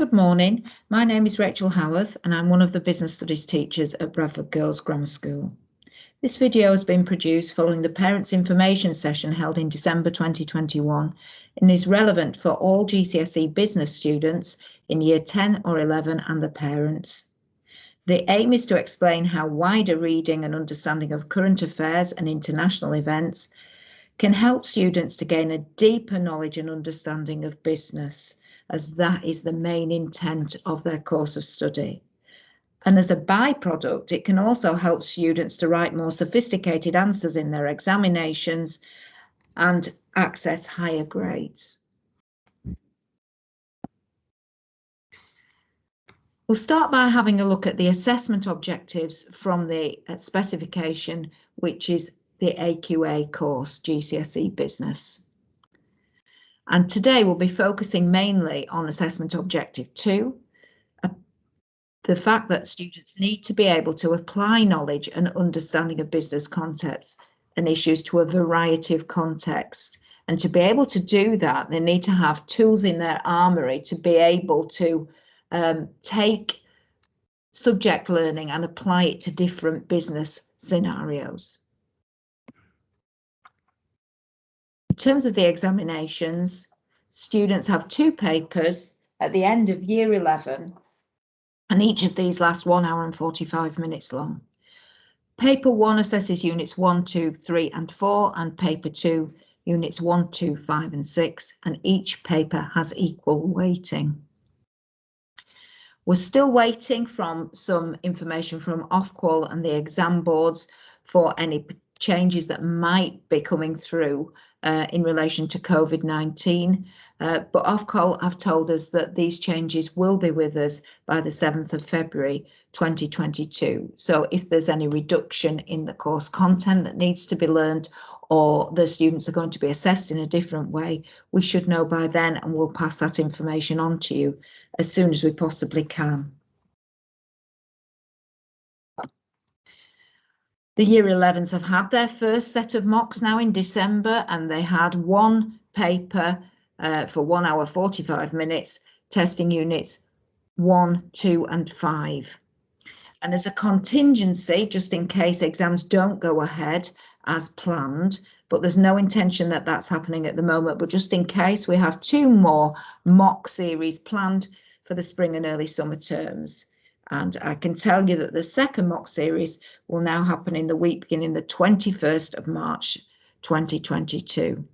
Good morning, my name is Rachel Howarth and I'm one of the Business Studies teachers at Bradford Girls Grammar School. This video has been produced following the Parents Information Session held in December 2021 and is relevant for all GCSE Business students in Year 10 or 11 and the parents. The aim is to explain how wider reading and understanding of current affairs and international events can help students to gain a deeper knowledge and understanding of business, as that is the main intent of their course of study. And as a byproduct, it can also help students to write more sophisticated answers in their examinations and access higher grades. We'll start by having a look at the assessment objectives from the specification, which is the AQA course, GCSE Business. And today we'll be focusing mainly on assessment objective 2, the fact that students need to be able to apply knowledge and understanding of business concepts and issues to a variety of contexts. And to be able to do that, they need to have tools in their armoury to be able to take subject learning and apply it to different business scenarios. In terms of the examinations, students have 2 papers at the end of Year 11, and each of these lasts 1 hour and 45 minutes long. Paper 1 assesses units 1, 2, 3 and 4, and paper 2 units 1, 2, 5 and 6, and each paper has equal weighting. We're still waiting from some information from Ofqual and the exam boards for any changes that might be coming through in relation to COVID-19, but Ofqual have told us that these changes will be with us by the 7th of February 2022. So if there's any reduction in the course content that needs to be learned, or the students are going to be assessed in a different way, we should know by then, and we'll pass that information on to you as soon as we possibly can. The Year 11s have had their first set of mocks now in December, and they had 1 paper for 1 hour 45 minutes, testing units 1, 2 and 5. And as a contingency, just in case exams don't go ahead as planned, but there's no intention that that's happening at the moment, but just in case, we have 2 more mock series planned for the spring and early summer terms. And I can tell you that the second mock series will now happen in the week beginning the 21st of March 2022.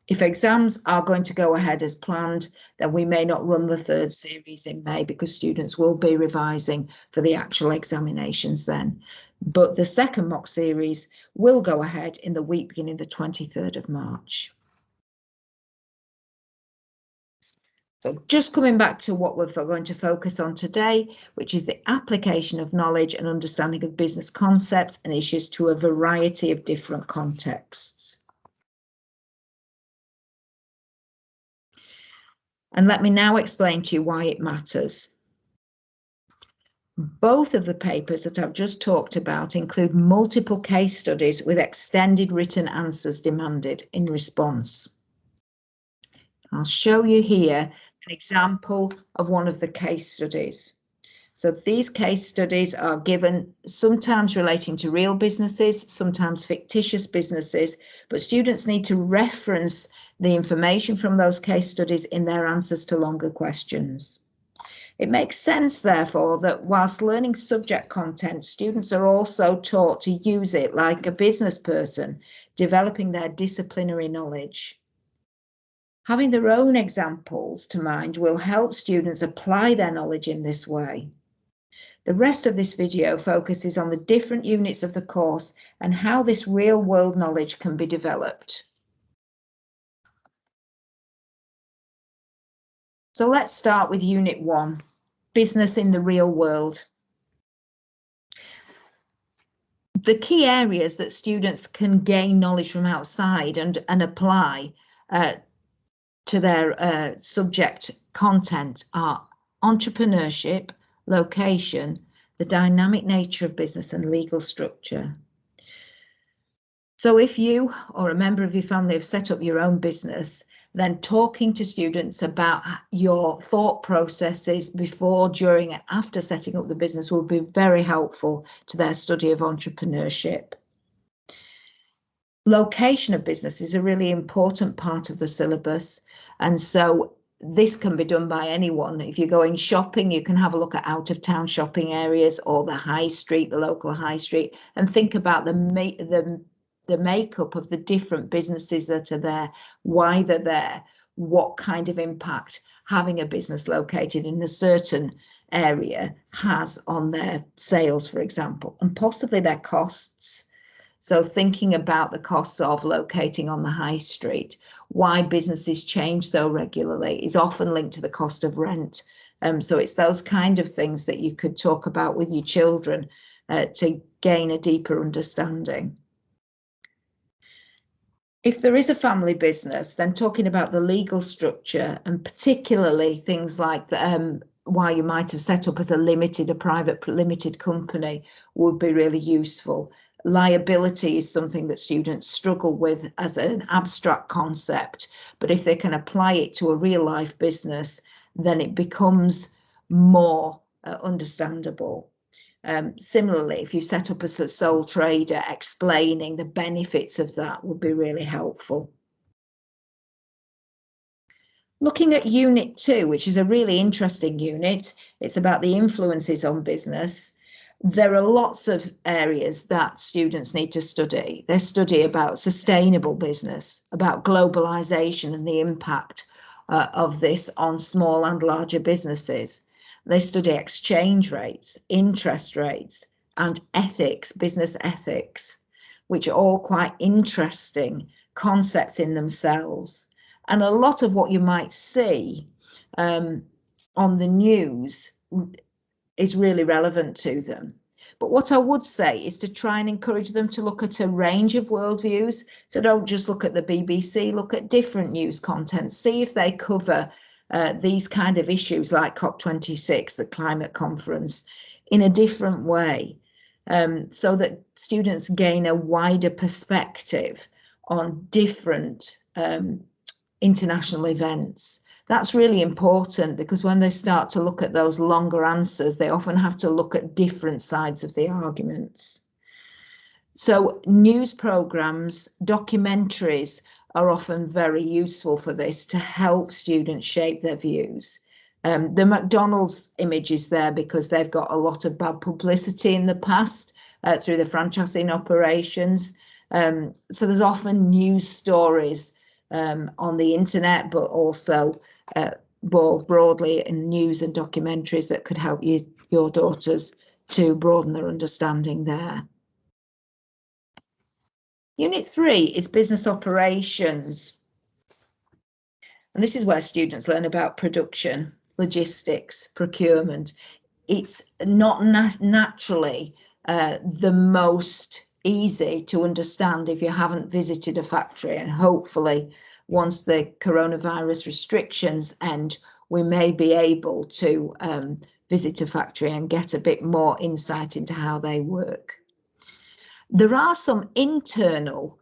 If exams are going to go ahead as planned, then we may not run the 3rd series in May because students will be revising for the actual examinations then. But the second mock series will go ahead in the week beginning the 23rd of March. So just coming back to what we're going to focus on today, which is the application of knowledge and understanding of business concepts and issues to a variety of different contexts. And let me now explain to you why it matters. Both of the papers that I've just talked about include multiple case studies with extended written answers demanded in response. I'll show you here an example of one of the case studies. So these case studies are given sometimes relating to real businesses, sometimes fictitious businesses, but students need to reference the information from those case studies in their answers to longer questions. It makes sense, therefore, that whilst learning subject content, students are also taught to use it like a business person, developing their disciplinary knowledge. Having their own examples to mind will help students apply their knowledge in this way. The rest of this video focuses on the different units of the course and how this real-world knowledge can be developed. So let's start with Unit 1, Business in the Real World. The key areas that students can gain knowledge from outside and apply to their subject content are entrepreneurship, location, the dynamic nature of business and legal structure. So if you or a member of your family have set up your own business, then talking to students about your thought processes before, during, and after setting up the business will be very helpful to their study of entrepreneurship. Location of business is a really important part of the syllabus, and so this can be done by anyone. If you're going shopping, you can have a look at out-of-town shopping areas or the high street, the local high street, and think about the makeup of the different businesses that are there, why they're there, what kind of impact having a business located in a certain area has on their sales, for example, and possibly their costs. So thinking about the costs of locating on the high street, why businesses change so regularly is often linked to the cost of rent. So it's those kind of things that you could talk about with your children to gain a deeper understanding. If there is a family business, then talking about the legal structure, and particularly things like why you might have set up as a private limited company, would be really useful. Liability is something that students struggle with as an abstract concept, but if they can apply it to a real life business, then it becomes more understandable. Similarly, if you set up as a sole trader, explaining the benefits of that would be really helpful. Looking at Unit 2, which is a really interesting unit, it's about the influences on business. There are lots of areas that students need to study. They study about sustainable business, about globalization and the impact of this on small and larger businesses. They study exchange rates, interest rates, and ethics, business ethics, which are all quite interesting concepts in themselves. And a lot of what you might see on the news is really relevant to them. But what I would say is to try and encourage them to look at a range of worldviews. So don't just look at the BBC, look at different news content, see if they cover these kind of issues like COP26, the climate conference, in a different way, so that students gain a wider perspective on different international events. That's really important, because when they start to look at those longer answers, they often have to look at different sides of the arguments. So news programs, documentaries are often very useful for this, to help students shape their views. The McDonald's image is there because they've got a lot of bad publicity in the past through the franchising operations. So there's often news stories on the internet, but also more broadly in news and documentaries that could help your daughters to broaden their understanding there. Unit 3 is business operations. And this is where students learn about production, logistics, procurement. It's not naturally the most easy to understand if you haven't visited a factory, and hopefully once the coronavirus restrictions end, we may be able to visit a factory and get a bit more insight into how they work. There are some internal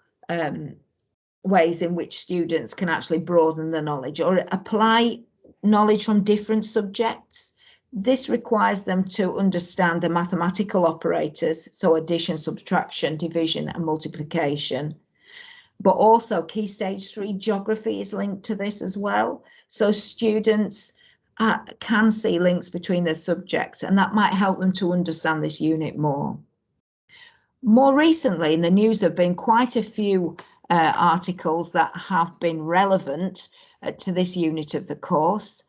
ways in which students can actually broaden their knowledge or apply knowledge from different subjects. This requires them to understand the mathematical operators, so addition, subtraction, division, and multiplication. But also Key Stage 3 geography is linked to this as well. So students can see links between their subjects, and that might help them to understand this unit more. More recently in the news, there have been quite a few articles that have been relevant to this unit of the course.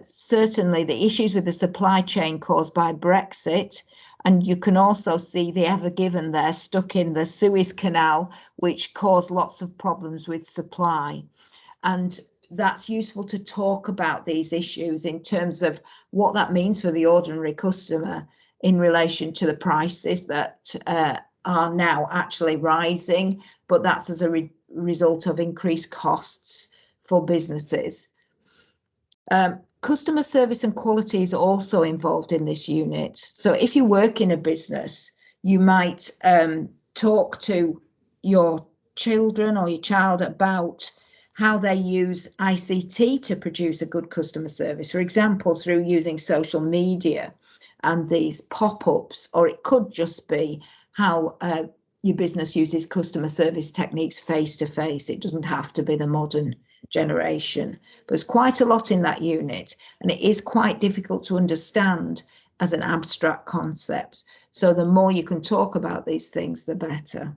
Certainly the issues with the supply chain caused by Brexit, and you can also see the Ever Given there stuck in the Suez Canal, which caused lots of problems with supply. And that's useful to talk about these issues in terms of what that means for the ordinary customer in relation to the prices that are now actually rising, but that's as a result of increased costs for businesses. Customer service and quality is also involved in this unit. So if you work in a business, you might talk to your children or your child about how they use ICT to produce a good customer service, for example, through using social media and these pop-ups, or it could just be how your business uses customer service techniques face-to-face. It doesn't have to be the modern generation. There's quite a lot in that unit, and it is quite difficult to understand as an abstract concept. So the more you can talk about these things, the better.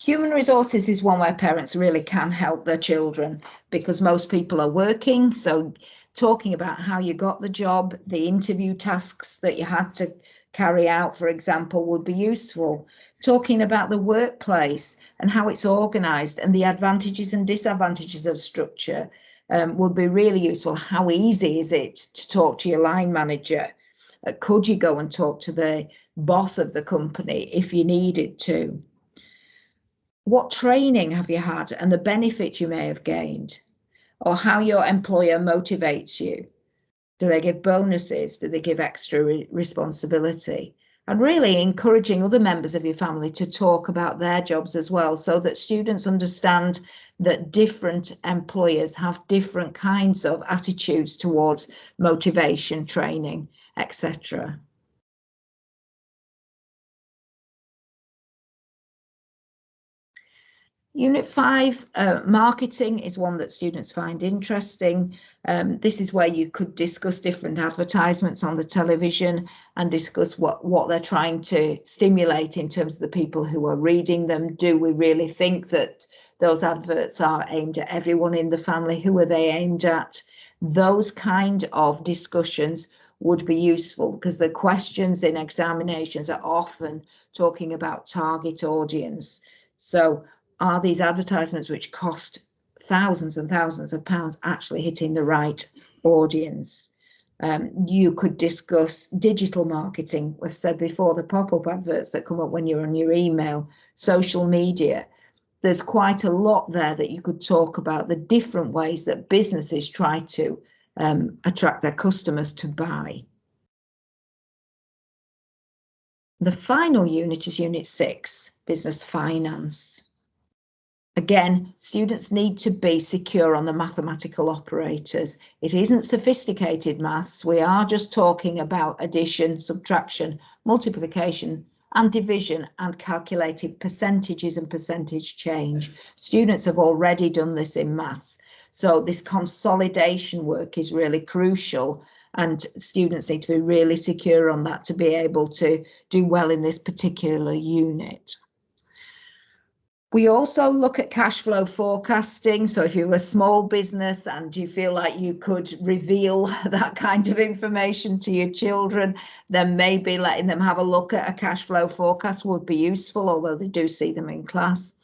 Human resources is one where parents really can help their children because most people are working. So talking about how you got the job, the interview tasks that you had to carry out, for example, would be useful. Talking about the workplace and how it's organised and the advantages and disadvantages of structure would be really useful. How easy is it to talk to your line manager? Could you go and talk to the boss of the company if you needed to? What training have you had and the benefit you may have gained, or how your employer motivates you? Do they give bonuses? Do they give extra responsibility? And really encouraging other members of your family to talk about their jobs as well, so that students understand that different employers have different kinds of attitudes towards motivation, training, etc. Unit 5, marketing is one that students find interesting. This is where you could discuss different advertisements on the television and discuss what they're trying to stimulate in terms of the people who are reading them. Do we really think that those adverts are aimed at everyone in the family? Who are they aimed at? Those kind of discussions would be useful because the questions in examinations are often talking about target audience. So are these advertisements which cost thousands and thousands of pounds actually hitting the right audience? You could discuss digital marketing. We've said before, the pop-up adverts that come up when you're on your email, social media. There's quite a lot there that you could talk about, the different ways that businesses try to attract their customers to buy. The final unit is Unit 6, Business Finance. Again, students need to be secure on the mathematical operators. It isn't sophisticated maths. We are just talking about addition, subtraction, multiplication, and division, and calculated percentages and percentage change. Students have already done this in maths. So this consolidation work is really crucial, and students need to be really secure on that to be able to do well in this particular unit. We also look at cash flow forecasting. So if you're a small business and you feel like you could reveal that kind of information to your children, then maybe letting them have a look at a cash flow forecast would be useful, although they do see them in class.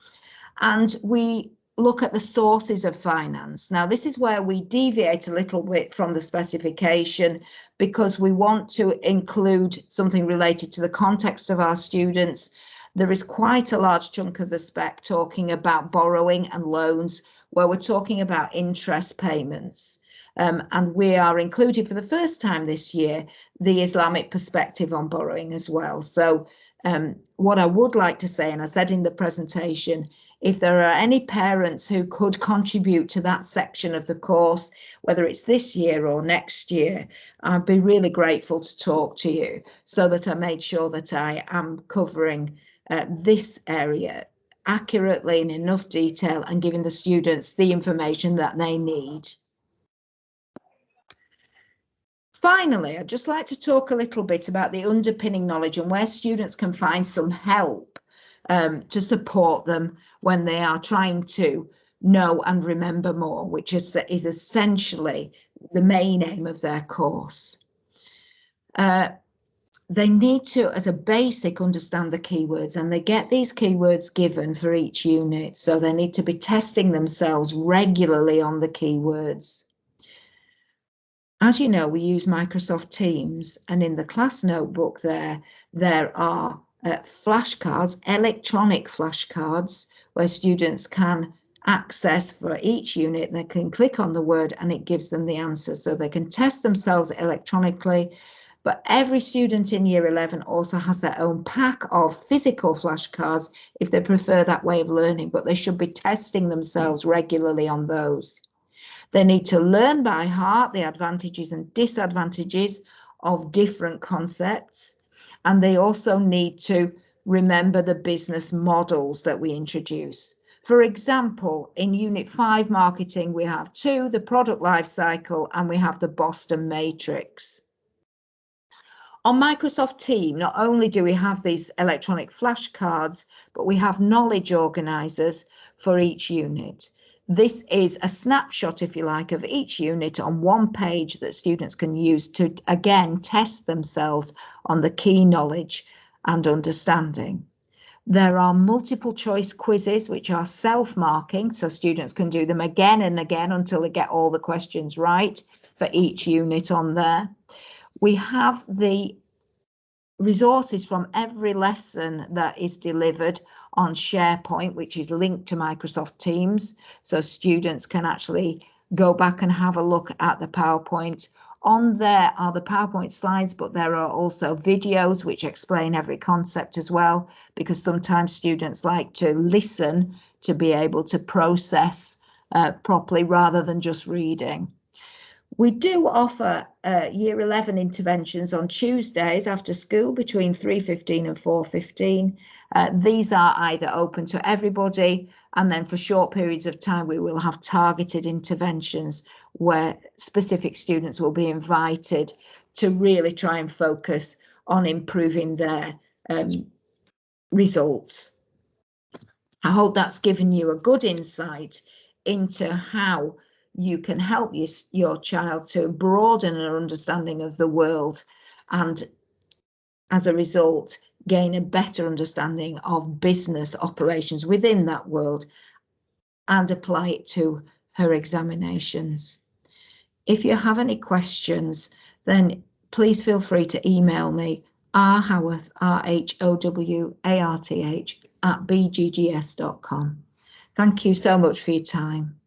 And we look at the sources of finance. Now, this is where we deviate a little bit from the specification because we want to include something related to the context of our students. There is quite a large chunk of the spec talking about borrowing and loans, where we're talking about interest payments. And we are including for the first time this year the Islamic perspective on borrowing as well. So what I would like to say, and I said in the presentation, if there are any parents who could contribute to that section of the course, whether it's this year or next year, I'd be really grateful to talk to you so that I made sure that I am covering this area accurately in enough detail and giving the students the information that they need. Finally, I'd just like to talk a little bit about the underpinning knowledge and where students can find some help to support them when they are trying to know and remember more, which is essentially the main aim of their course. They need to, as a basic, understand the keywords, and they get these keywords given for each unit. So they need to be testing themselves regularly on the keywords. As you know, we use Microsoft Teams, and in the class notebook there are flashcards, electronic flashcards, where students can access for each unit. They can click on the word and it gives them the answer. So they can test themselves electronically. But every student in year 11 also has their own pack of physical flashcards if they prefer that way of learning, but they should be testing themselves regularly on those. They need to learn by heart the advantages and disadvantages of different concepts, and they also need to remember the business models that we introduce. For example, in Unit 5 marketing, we have 2, the product life cycle, and we have the Boston Matrix. On Microsoft Teams, not only do we have these electronic flashcards, but we have knowledge organisers for each unit. This is a snapshot, if you like, of each unit on one page that students can use to, again, test themselves on the key knowledge and understanding. There are multiple choice quizzes, which are self-marking, so students can do them again and again until they get all the questions right for each unit on there. We have the resources from every lesson that is delivered on SharePoint, which is linked to Microsoft Teams, so students can actually go back and have a look at the PowerPoint. On there are the PowerPoint slides, but there are also videos which explain every concept as well, because sometimes students like to listen to be able to process properly rather than just reading. We do offer year 11 interventions on Tuesdays after school between 3:15 and 4:15. These are either open to everybody, and then for short periods of time we will have targeted interventions where specific students will be invited to really try and focus on improving their results. I hope that's given you a good insight into how you can help your child to broaden their understanding of the world, and as a result gain a better understanding of business operations within that world and apply it to her examinations. If you have any questions, then please feel free to email me rhowarth, RHOWARTH @bggs.com. Thank you so much for your time.